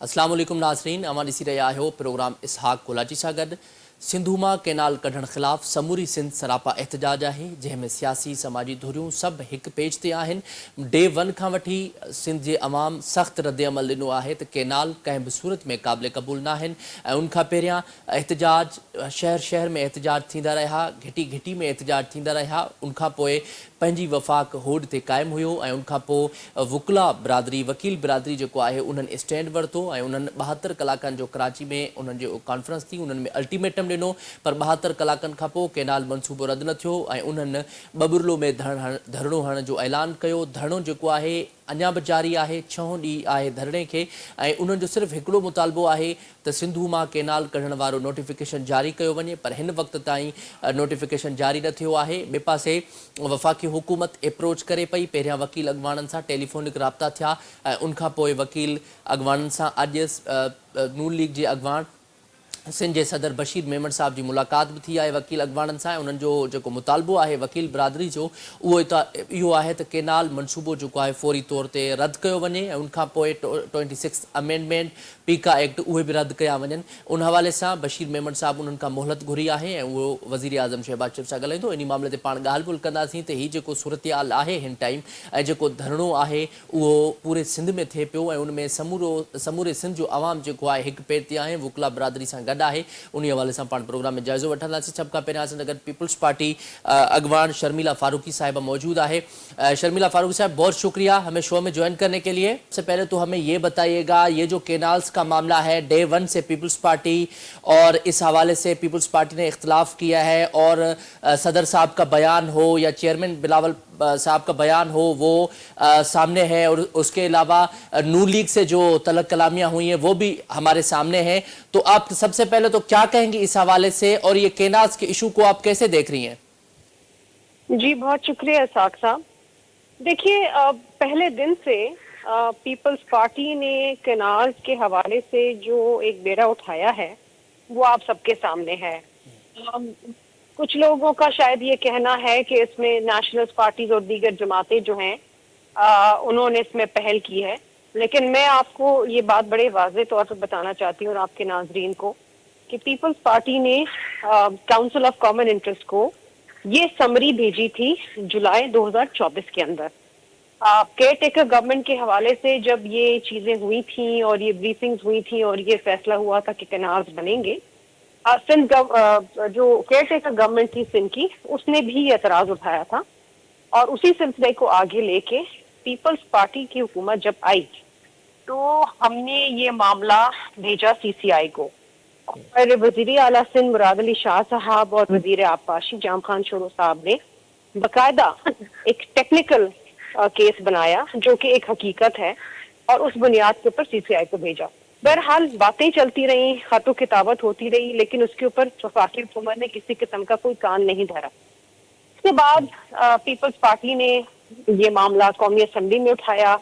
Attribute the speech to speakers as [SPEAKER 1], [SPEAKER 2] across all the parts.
[SPEAKER 1] अस्सलाम वालेकुम नाज़रीन, अमां ॾिसी रहिया आहियो प्रोग्राम इसहाक़ कोलाची सां गॾु। सिंधु मां केनाल कढण ख़िलाफ़ समूरी सिंध सरापा एहतजाज आहे, जंहिंमें सियासी समाजी धुरियूं सभु हिकु पेज ते आहिनि। डे वन खां वठी सिंध जे अवाम सख़्तु रद्द अमल ॾिनो आहे त केनाल कंहिं बि सूरत में क़ाबिल क़बूल न आहिनि ऐं उनखां पहिरियां एहतजाज शहर शहर में एहतजाज थींदा रहिया, घिटी घिटी में एहतजाज थींदा रहिया। उनखां पोइ पंहिंजी वफ़ाक़ होड ते क़ाइमु हुयो ऐं उनखां पोइ वुकला बिरादरी वकील बिरादरी जेको आहे उन्हनि स्टैंड वरितो ऐं उन्हनि 72 कलाकनि जो कराची में उन्हनि जो कॉन्फ्रेंस थी, उन्हनि में अल्टीमेटम ॾिनो, पर 72 कलाकनि खां पोइ केनाल मनसूबो रद्द न थियो ऐं उन्हनि बबुरलो में धरणो हणण जो ऐलान कयो। धरणो जेको आहे अञा बि जारी आहे, 6 ॾींहं आहे धरणे खे ऐं उन्हनि जो सिर्फ़ु हिकिड़ो मुतालबो आहे त सिंधु मां केनाल कढण वारो नोटिफिकेशन जारी कयो वञे, पर हिन वक़्त ताईं नोटिफिकेशन जारी न थियो आहे। ॿिए पासे वफ़ाक़ी हुकूमत अप्रोच करे पई, पहिरियां वकील अॻवाननि सां टेलीफोनिक राब्ता थिया ऐं उनखां पोइ वकील अॻवाननि सां अॼु नून लीग जे अॻवान सिंध जे सदर बशीर मेमन साहब जी मुलाक़ात भी थी आहे वकील अॻवाननि सां। उन्हनि जो जेको मुतालबो आहे वकील बिरादरी जो उहो इहो आहे त केनाल मनसूबो जेको आहे फौरी तौर ते रद्द कयो वञे ऐं उनखां पोइ 26 अमेंडमेंट पीका एक्ट उहे बि रद्द कया वञनि। उन हवाले सां बशीर मेमन साहब उन्हनि खां मोहलत घुरी आहे ऐं उहो वज़ीर आज़म शहबाज शरीफ़ सां ॻाल्हाईंदो। इन मामले ते पाण ॻाल्हि ॿोल कंदासीं त हीउ जेको सूरतहाल आहे हिन टाइम ऐं जेको धरणो आहे उहो पूरे सिंध में थिए पियो ऐं उनमें समूरे सिंध जो अवाम जेको आहे हिकु पेर ते आहे, वुकला बिरादरी सां गॾु आहे। उन हवाले सां पाण प्रोग्राम में जाइज़ो वठंदासीं। सभ खां पहिरियां असां सां गॾु पीपल्स पार्टी अॻवान शर्मिला फारूकी साहिबा मौजूद आहे। शर्मिला फारूकी साहब, बहुत शुक्रिया हमें शो में ज्वाइन करने के लिए। सबसे पहले तो हमें ये बताइएगा, ये जो केनाल्स का मामला है डे वन से पीपल्स पार्टी और इस हवाले से पीपल्स पार्टी ने इख्तलाफ किया है और सदर साहब का बयान हो या चेयरमैन बिलावल साहब का बयान हो वो सामने है और उसके अलावा नून लीग से जो तलब कलामियां हुई हैं वो भी हमारे सामने हैं। तो आप सबसे पहले तो क्या कहेंगी इस हवाले से और ये केनाल्स के इशू को आप कैसे देख रही हैं?
[SPEAKER 2] जी बहुत शुक्रिया इसहाक़ साहब। देखिए पहले दिन से पीपल्स पार्टी ने केनाल्स के हवाले से जो एक बेड़ा उठाया है वो आप सबके सामने है। कुछ लोगों का शायद ये कहना है कि इसमें नेशनल पार्टीज और दीगर जमातें जो हैं उन्होंने इसमें पहल की है, लेकिन मैं आपको ये बात बड़े वाज़ेह तौर पर बताना चाहती हूँ और आपके नाजरीन को कि पीपल्स पार्टी ने काउंसिल ऑफ कॉमन इंटरेस्ट को ये समरी भेजी थी जुलाई 2024 के अंदर। केयर टेकर गवर्नमेंट के हवाले से जब ये चीज़ें हुई थी और ये ब्रीफिंग्स हुई थी और ये फैसला हुआ था कि केनाल्स बनेंगे, सिंध जो केयर टेकर गवर्नमेंट थी सिंध की उसने भी एतराज़ उठाया था और उसी सिलसिले को आगे लेके पीपल्स पार्टी की हुकूमत जब आई तो हमने ये मामला भेजा सीसीआई को और वज़ीर आला सिंध मुराद अली शाह साहब और वज़ीर आबपाशी जाम खान शोरो साहब ने बाकायदा एक टेक्निकल केस बनाया जो कि एक हकीकत है और उस बुनियाद के ऊपर सीसीआई को भेजा। बहरहाल बातें चलती रही, खतो किताबत होती रही, लेकिन उसके ऊपर वफाकी हुकूमत ने किसी किस्म का कोई कान नहीं धरा। उसके बाद पीपल्स पार्टी ने ये मामला कौमी असम्बली में उठाया,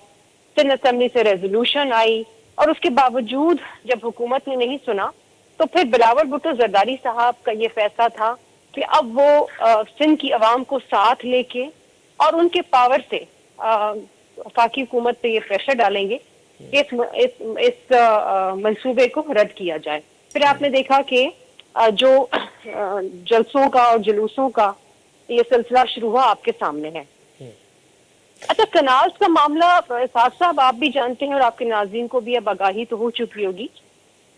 [SPEAKER 2] सिंध असम्बली से रेजोल्यूशन आई और उसके बावजूद जब हुकूमत ने नहीं सुना तो फिर बिलावल भुट्टो जरदारी साहब का ये फैसला था कि अब वो सिंध की आवाम को साथ लेके और उनके पावर से वफाकी हुकूमत पे ये प्रेशर डालेंगे इस मंसूबे को रद्द किया जाए। फिर आपने देखा कि जो जलसों का और जुलूसों का ये सिलसिला शुरू हुआ आपके सामने है। अच्छा, कनाल्स का मामला इसहाक़ साहब आप भी जानते हैं और आपके नाज़रीन को भी अब आगाही तो हो चुकी होगी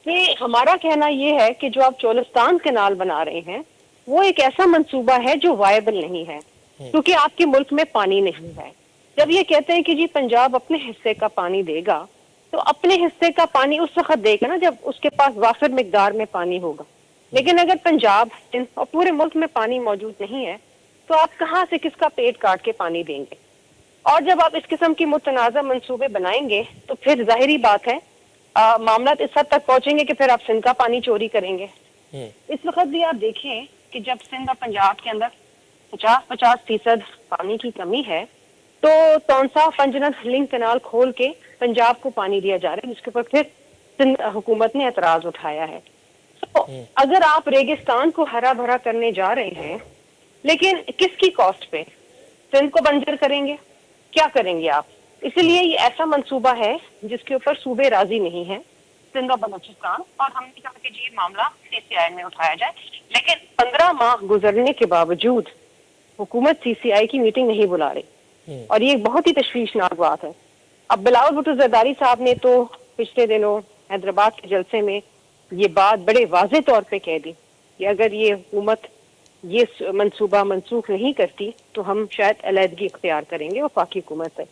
[SPEAKER 2] कि हमारा कहना ये है कि जो आप चोलिस्तान कनाल बना रहे हैं वो एक ऐसा मंसूबा है जो वायबल नहीं है क्योंकि आपके मुल्क में पानी नहीं है। जब ये कहते हैं कि जी पंजाब अपने हिस्से का पानी देगा तो अपने हिस्से का पानी उस वक्त देगा ना जब उसके पास वाफिर मिकदार में पानी होगा, लेकिन अगर पंजाब और पूरे मुल्क में पानी मौजूद नहीं है तो आप कहाँ से किसका पेट काट के पानी देंगे। और जब आप इस किस्म की मुतनाज़ा मंसूबे बनाएंगे तो फिर जाहिरी बात है मामला इस हद तक पहुंचेंगे कि फिर आप सिंध का पानी चोरी करेंगे। इस वक्त भी आप देखें कि जब सिंध और पंजाब के अंदर 50% पानी की कमी है तो तौनसा पंजनद लिंक कनाल खोल के पंजाब को पानी दिया जा रहा है, जिसके ऊपर फिर सिंध हुकूमत ने एतराज उठाया है। तो अगर आप रेगिस्तान को हरा भरा करने जा रहे हैं लेकिन किसकी कॉस्ट पे, सिंध को बंजर करेंगे, क्या करेंगे आप? इसलिए ये ऐसा मंसूबा है जिसके ऊपर सूबे राजी नहीं है سندھ اور بلوچستان، اور ہم نے کہا کہ جی یہ معاملہ سی سی آئی میں اٹھایا جائے، لیکن 15 ماہ گزرنے کے باوجود حکومت سی سی آئی کی میٹنگ نہیں بلا رہی، اور یہ ایک بہت ہی تشویشناک بات ہے۔ اب بلاول بھٹو زرداری صاحب نے تو پچھلے دنوں حیدرآباد کے جلسے میں یہ بات بڑے واضح طور پہ کہہ دی کہ اگر یہ حکومت یہ منصوبہ منسوخ نہیں کرتی تو ہم شاید علیحدگی اختیار کریں گے وفاقی حکومت سے۔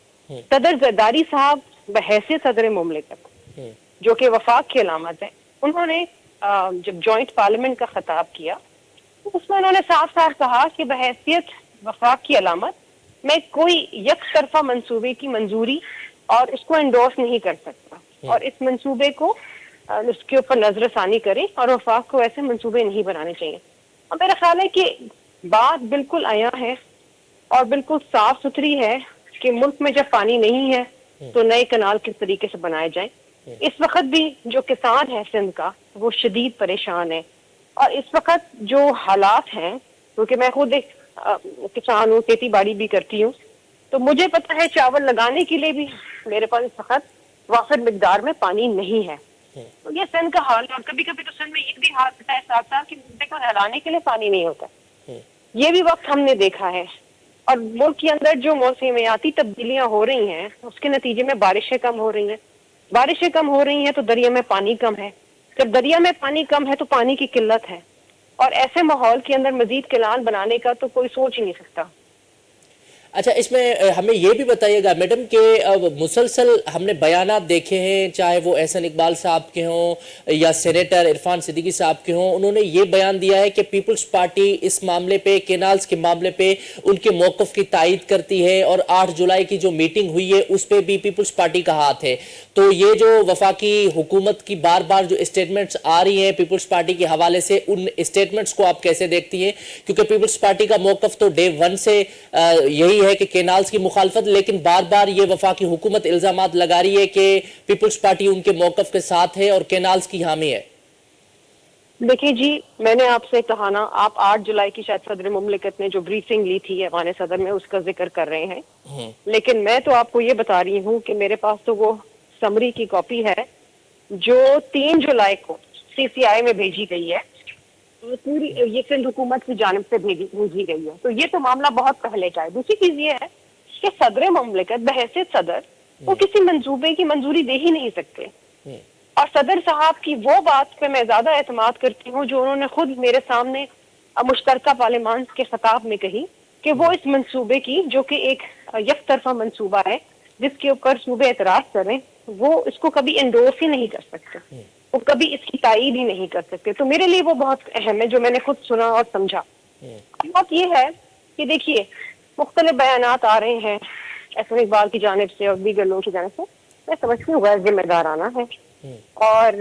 [SPEAKER 2] صدر زرداری صاحب بحیثیت صدر مملکت، جو کہ وفاق کی علامت ہے، انہوں نے جب جوائنٹ پارلیمنٹ کا خطاب کیا تو اس میں انہوں نے صاف صاف کہا کہ بحیثیت وفاق کی علامت میں کوئی یک طرفہ منصوبے کی منظوری اور اس کو انڈورس نہیں کر سکتا، اور اس منصوبے کو اس کے اوپر نظر ثانی کریں، اور وفاق کو ایسے منصوبے نہیں بنانے چاہیے۔ اور میرا خیال ہے کہ بات بالکل عیاں ہے اور بالکل صاف ستھری ہے کہ ملک میں جب پانی نہیں ہے تو نئے کنال کس طریقے سے بنائے جائیں۔ اس وقت بھی جو کسان ہے سندھ کا وہ شدید پریشان ہے، اور اس وقت جو حالات ہیں، کیونکہ میں خود ایک کسان ہوں، کھیتی باڑی بھی کرتی ہوں، تو مجھے پتہ ہے چاول لگانے کے لیے بھی میرے پاس اس وقت وافر مقدار میں پانی نہیں ہے۔ تو یہ سندھ کا حال ہے، اور کبھی کبھی تو سندھ میں یہ بھی حال ہوتا ہے ساتھ ساتھ کہ مدے کو نہلانے کے لیے پانی نہیں ہوتا۔ یہ بھی وقت ہم نے دیکھا ہے، اور ملک کے اندر جو موسمیاتی تبدیلیاں ہو رہی ہیں اس کے نتیجے میں بارشیں کم ہو رہی ہیں، بارشیں کم ہو رہی ہیں تو دریا میں پانی کم ہے، جب دریا میں پانی کم ہے تو پانی کی قلت ہے، اور ایسے ماحول کے اندر مزید کلان بنانے کا تو کوئی سوچ ہی نہیں سکتا۔
[SPEAKER 1] اچھا، اس میں ہمیں یہ بھی بتائیے گا میڈم کہ مسلسل ہم نے بیانات دیکھے ہیں، چاہے وہ احسن اقبال صاحب کے ہوں یا سینیٹر عرفان صدیقی صاحب کے ہوں، انہوں نے یہ بیان دیا ہے کہ پیپلز پارٹی اس معاملے پہ، کینالز کے معاملے پہ ان کے موقف کی تائید کرتی ہے، اور 8 جولائی کی جو میٹنگ ہوئی ہے اس پہ بھی پیپلز پارٹی کا ہاتھ ہے۔ تو یہ جو وفاقی حکومت کی بار بار جو اسٹیٹمنٹس آ رہی ہیں پیپلز پارٹی کے حوالے سے، ان اسٹیٹمنٹس کو آپ کیسے دیکھتی ہیں؟ کیونکہ پیپلز پارٹی کا موقف تو ڈے 1 سے یہی ہے کہ کینالز کی مخالفت، لیکن بار بار یہ وفاقی حکومت الزامات لگا رہی ہے کہ پیپلز پارٹی ان کے موقف کے ساتھ ہے اور کینالز کی حامی ہے۔
[SPEAKER 2] دیکھیں جی، میں نے آپ سے کہا نا، آپ 8 جولائی کی شاید صدر مملکت نے جو بریفنگ لی تھی ایوان صدر میں اس کا ذکر کر رہے ہیں، لیکن میں تو آپ کو یہ بتا رہی ہوں کہ میرے پاس تو وہ سمری کی کاپی ہے جو 3 جولائی کو سی سی آئی میں بھیجی گئی ہے، اور پوری یہ سندھ حکومت کی جانب سے بھیجی گئی ہے۔ تو یہ تو معاملہ بہت پہلے کا ہے۔ دوسری چیز یہ ہے کہ صدر مملکت بحیثیت صدر وہ کسی منصوبے کی منظوری دے ہی نہیں سکتے، اور صدر صاحب کی وہ بات پہ میں زیادہ اعتماد کرتی ہوں جو انہوں نے خود میرے سامنے مشترکہ پارلیمان کے خطاب میں کہی کہ وہ اس منصوبے کی، جو کہ ایک یک طرفہ منصوبہ ہے جس کے اوپر صوبے اعتراض کریں، وہ اس کو کبھی انڈورس ہی نہیں کر سکتے، وہ کبھی اس کی تائید ہی نہیں کر سکتے۔ تو میرے لیے وہ بہت اہم ہے جو میں نے خود سنا اور سمجھا۔ بات یہ ہے کہ دیکھیے مختلف بیانات آ رہے ہیں احسن اقبال کی جانب سے اور دیگر لوگوں کی جانب سے، میں سمجھتی ہوں غیر ذمہ دارانہ ہے اور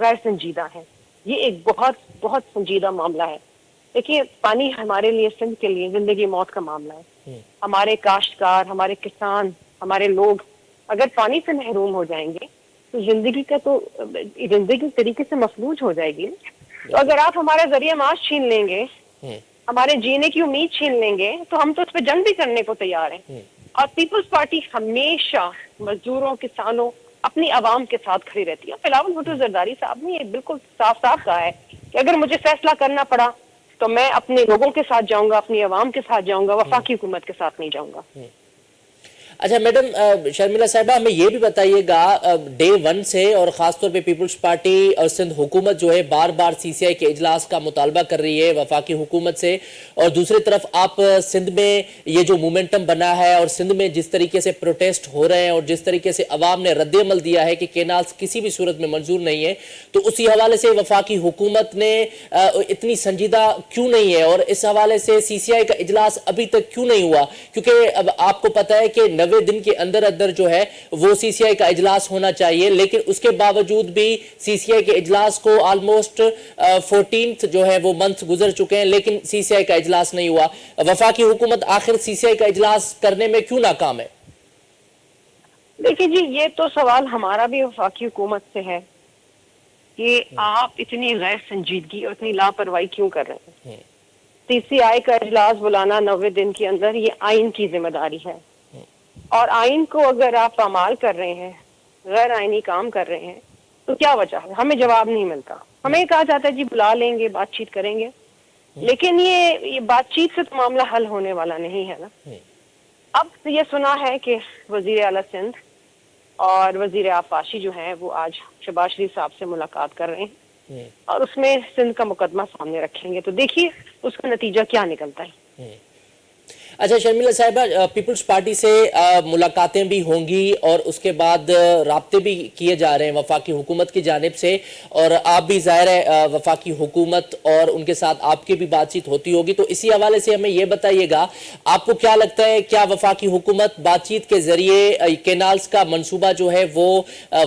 [SPEAKER 2] غیر سنجیدہ ہے۔ یہ ایک بہت بہت سنجیدہ معاملہ ہے۔ دیکھیے پانی ہمارے لیے، سندھ کے لیے زندگی موت کا معاملہ ہے۔ ہمارے کاشتکار، ہمارے کسان، ہمارے لوگ اگر پانی سے محروم ہو جائیں گے تو زندگی طریقے سے مفلوج ہو جائے گی۔ تو اگر آپ ہمارا ذریعہ معاش چھین لیں گے، ہمارے جینے کی امید چھین لیں گے، تو ہم تو اس پہ جنگ بھی کرنے کو تیار ہیں۔ اور پیپلز پارٹی ہمیشہ مزدوروں، کسانوں، اپنی عوام کے ساتھ کھڑی رہتی ہے۔ بلاول بھٹو زرداری صاحب نے یہ بالکل صاف صاف کہا ہے کہ اگر مجھے فیصلہ کرنا پڑا تو میں اپنے لوگوں کے ساتھ جاؤں گا، اپنی عوام کے ساتھ جاؤں گا، وفاقی حکومت کے ساتھ نہیں جاؤں گا۔
[SPEAKER 1] اچھا میڈم شرمیلا صاحبہ، ہمیں یہ بھی بتائیے گا ڈے 1 سے اور خاص طور پہ پیپلز پارٹی اور سندھ حکومت جو ہے بار بار سی سی آئی کے اجلاس کا مطالبہ کر رہی ہے وفاقی حکومت سے، اور دوسری طرف آپ سندھ میں یہ جو مومنٹم بنا ہے اور سندھ میں جس طریقے سے پروٹیسٹ ہو رہے ہیں اور جس طریقے سے عوام نے رد عمل دیا ہے کہ کینالز کسی بھی صورت میں منظور نہیں ہے، تو اسی حوالے سے وفاقی حکومت نے اتنی سنجیدہ کیوں نہیں ہے، اور اس حوالے سے سی سی آئی کا اجلاس ابھی تک کیوں نہیں ہوا؟ کیونکہ اب آپ کو پتہ ہے کہ 90 دن کے اندر اندر جو ہے وہ سی سی آئی کا اجلاس ہونا چاہیے، لیکن اس کے باوجود بھی سی سی آئی کے اجلاس کو آلموسٹ 14 جو ہے وہ منتھ گزر چکے ہیں، لیکن سی سی آئی کا اجلاس نہیں ہوا۔ وفاقی حکومت آخر سی سی آئی کا اجلاس کرنے میں کیوں ناکام ہے؟
[SPEAKER 2] دیکھیں جی، یہ تو سوال ہمارا بھی وفاقی حکومت سے ہے کہ آپ اتنی غیر سنجیدگی اور اتنی لاپرواہی کیوں کر رہے ہیں؟ سی سی آئی کا اجلاس بلانا 90 دن کے اندر یہ آئین کی ذمہ داری ہے، اور آئین کو اگر آپ پامال کر رہے ہیں، غیر آئینی کام کر رہے ہیں، तो क्या वजह है? हमें जवाब नहीं मिलता। हमें कहा जाता है जी बुला लेंगे, बातचीत करेंगे, लेकिन ये बातचीत से तो मामला हल होने वाला नहीं है ना। अब ये सुना है कि वजीर आला सिंध और वजीर आफाशी जो हैं वो आज शहबाज शरीफ साहब से मुलाकात कर रहे हैं और उसमें सिंध का मुकदमा सामने रखेंगे, तो देखिए उसका नतीजा क्या निकलता है।
[SPEAKER 1] अच्छा शर्मिला साहिबा, पीपल्स पार्टी से मुलाकातें भी होंगी और उसके बाद राब्ते भी किए जा रहे हैं वफाकी हुकूमत की जानिब से, और आप भी ज़ाहिर है वफाकी हुकूमत और उनके साथ आपकी भी बातचीत होती होगी, तो इसी हवाले से हमें ये बताइएगा आपको क्या लगता है, क्या वफाकी हुकूमत बातचीत के जरिए केनाल्स का मनसूबा जो है वो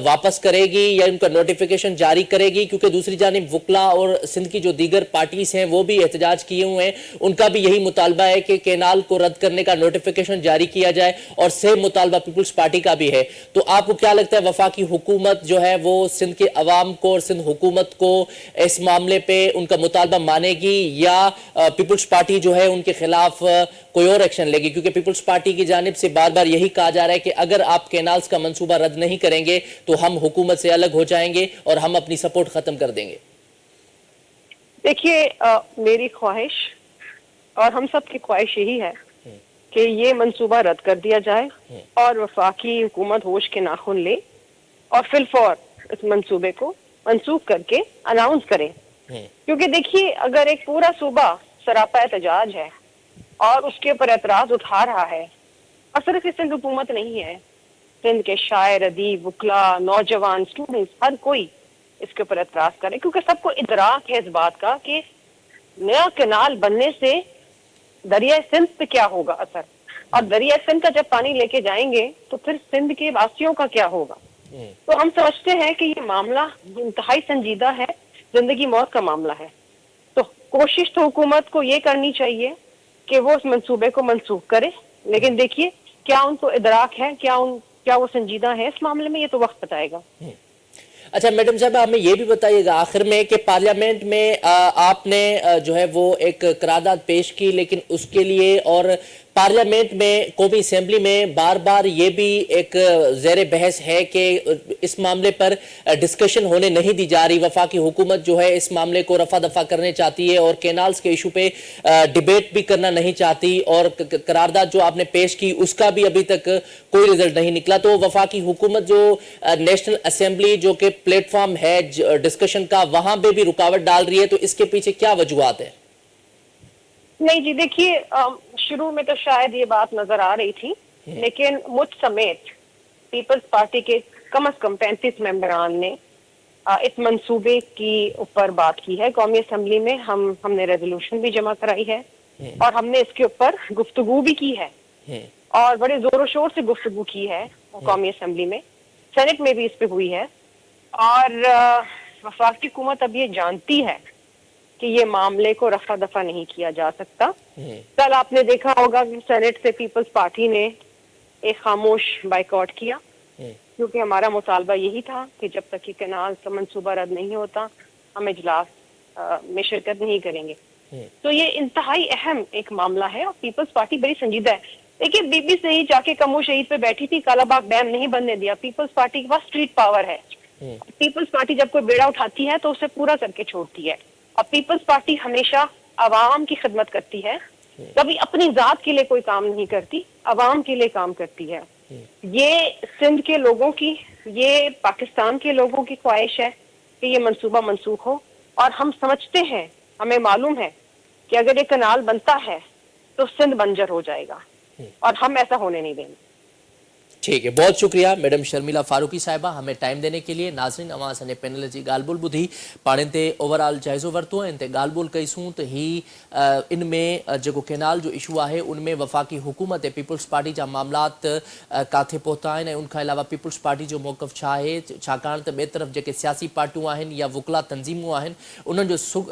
[SPEAKER 1] वापस करेगी या उनका नोटिफिकेशन जारी करेगी? क्योंकि दूसरी जानिब वकला और सिंध की जो दीगर पार्टीज हैं वो भी एहतजाज किए हुए हैं, उनका भी यही मुतालबा है कि केनाल को रद्द करने का नोटिफिकेशन जारी किया जाए, और सेम मुतालबा पीपल्स पार्टी का भी है। तो आपको क्या लगता है वफाकी हुकूमत जो है वो सिंध के अवाम को और सिंध हुकूमत को इस मामले पे उनका मुतालबा मानेगी या पीपल्स पार्टी जो है उनके खिलाफ कोई और एक्शन लेगी? क्योंकि पीपल्स पार्टी की जानिब से बार बार यही कहा जा रहा है कि अगर आप केनाल्स का मंसूबा रद्द नहीं करेंगे तो हम हुकूमत से अलग हो जाएंगे और हम अपनी सपोर्ट खत्म कर देंगे।
[SPEAKER 2] देखिए मेरी ख्वाहिश और हम सब की ख्वाहिश यही है कि ये मंसूबा रद्द कर दिया जाए और वफाकी हुकूमत होश के नाखून ले और फिलफौर इस मंसूबे को मंसूख करके अनाउंस करें। क्योंकि देखिए अगर एक पूरा सूबा सरापा एहतजाज है और उसके ऊपर एतराज उठा रहा है, और सिर्फ सिंध हुकूमत नहीं है, सिंध के शायर, अदीब, वकला, नौजवान, स्टूडेंट्स, हर कोई इसके ऊपर एतराज करे, क्योंकि सबको इदराक है इस बात का कि नया कैनाल बनने से दरिया सिंध पे क्या होगा असर, और दरिया सिंध का जब पानी लेके जाएंगे तो फिर सिंध के वासियों का क्या होगा। तो हम समझते हैं कि ये मामला इंतहाई संजीदा है, जिंदगी मौत का मामला है। तो कोशिश तो हुकूमत को ये करनी चाहिए कि वो उस मंसूबे को मंसूख करे, लेकिन देखिए क्या उनको इदराक है, क्या वो संजीदा है इस मामले में, ये तो वक्त बताएगा।
[SPEAKER 1] अच्छा मैडम साहब, हमें ये भी बताइएगा आखिर में कि पार्लियामेंट में आपने जो है वो एक करारदाद पेश की, लेकिन उसके लिए और पार्लियामेंट में कौमी असेंबली में बार बार ये भी एक ज़ेर बहस है कि इस मामले पर डिस्कशन होने नहीं दी जा रही। वफाकी हुकूमत जो है इस मामले को रफा दफा करने चाहती है और कैनाल्स के इशू पे डिबेट भी करना नहीं चाहती, और करारदाद जो आपने पेश की उसका भी अभी तक कोई रिजल्ट नहीं निकला। तो वफाकी हुकूमत जो नेशनल असेंबली जो कि प्लेटफॉर्म है डिस्कशन का, वहां पे भी रुकावट डाल रही है, तो इसके पीछे क्या वजूहात है?
[SPEAKER 2] नहीं जी, देखिए शुरू में तो शायद ये बात नजर आ रही थी, लेकिन मुझ समेत पीपल्स पार्टी के कम से कम 35 मेंबरान ने इस मंसूबे की ऊपर बात की है। कौमी असेंबली में हमने रेजोल्यूशन भी जमा कराई है और हमने इसके ऊपर गुफ्तगू भी की है और बड़े जोरों शोर से गुफ्तगू की है कौमी असेंबली में, सेनेट में भी इस पे हुई है। और वफाकी हुकूमत अब ये जानती है कि ये मामले को रफा दफा नहीं किया जा सकता। कल आपने देखा होगा कि सेनेट से पीपल्स पार्टी ने एक खामोश बाइकआउट किया, क्योंकि हमारा मुतालबा यही था कि जब तक कि कैनाल का मंसूबा रद्द नहीं होता हम इजलास में शिरकत नहीं करेंगे। तो ये इंतहाई अहम एक मामला है और पीपल्स पार्टी बड़ी संजीदा है। देखिए बीबी से ही जाके कमो शहीद पे बैठी थी, कालाबाग डैम नहीं बनने दिया। पीपल्स पार्टी के पास स्ट्रीट पावर है। पीपल्स पार्टी जब कोई बेड़ा उठाती है तो उसे पूरा करके छोड़ती है, और पीपल्स पार्टी हमेशा अवाम की खिदमत करती है, कभी अपनी जात के लिए कोई काम नहीं करती, अवाम के लिए काम करती है। ये सिंध के लोगों की, ये पाकिस्तान के लोगों की ख्वाहिश है कि ये मंसूबा मंसूख हो, और हम समझते हैं, हमें मालूम है कि अगर ये कनाल बनता है तो सिंध बंजर हो जाएगा और हम ऐसा होने नहीं देंगे।
[SPEAKER 1] ठीक है, बहुत शुक्रिया मैडम शर्मिला फारूकी साहिबा हमें टाइम देने के लिए। नाज़रीन, अवां असांजे पैनल जी ॻाल्हि ॿोल ॿुधी, पाण ते ओवरऑल जाइज़ो वरितो ऐं ते ॻाल्हि ॿोल कईसूं त ही इन में जेको कैनाल जो इशू आहे उन में वफ़ाक़ी हुकूमत ऐं पीपल्स पार्टी जा मामलात काथे पहुता आहिनि, ऐं उनखां अलावा पीपल्स पार्टी जो मौक़िफ़ छा आहे, छाकाणि त ॿिए तरफ़ जेके सियासी पार्टियूं आहिनि या वकला तंज़ीमूं आहिनि उन्हनि जो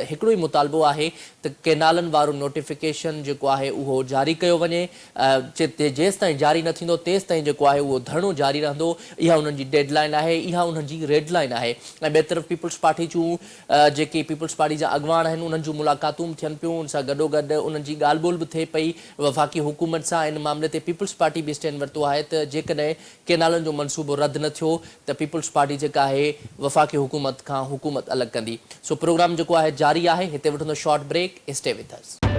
[SPEAKER 1] हिकिड़ो ई मुतालबो आहे त कैनालनि वारो नोटिफिकेशन जेको आहे उहो जारी कयो वञे। जेसिताईं जारी न थींदो तेसिताईं ताईं जेको आहे उहो धरणो जारी रहंदो। इहा उन्हनि जी डेडलाइन आहे, इहा उन्हनि जी रेड लाइन आहे। ऐं ॿिए तरफ़ पीपल्स पार्टी जूं जेके पीपल्स पार्टी जा अॻवान आहिनि उन्हनि जूं मुलाक़ातूं बि थियनि पियूं। उन सां गॾोगॾु उन्हनि जी ॻाल्हि ॿोल बि थिए पई वफ़ाक़ी हुकूमत सां। इन मामले ते पीपल्स पार्टी बि स्टैंड वरितो आहे त जेकॾहिं केनालनि जो मनसूबो रद्द न थियो त पीपल्स पार्टी जेका आहे वफ़ाक़ी हुकूमत खां हुकूमत अलॻि कंदी। सो प्रोग्राम जेको आहे जारी आहे। हिते वठंदो short break. Stay with us.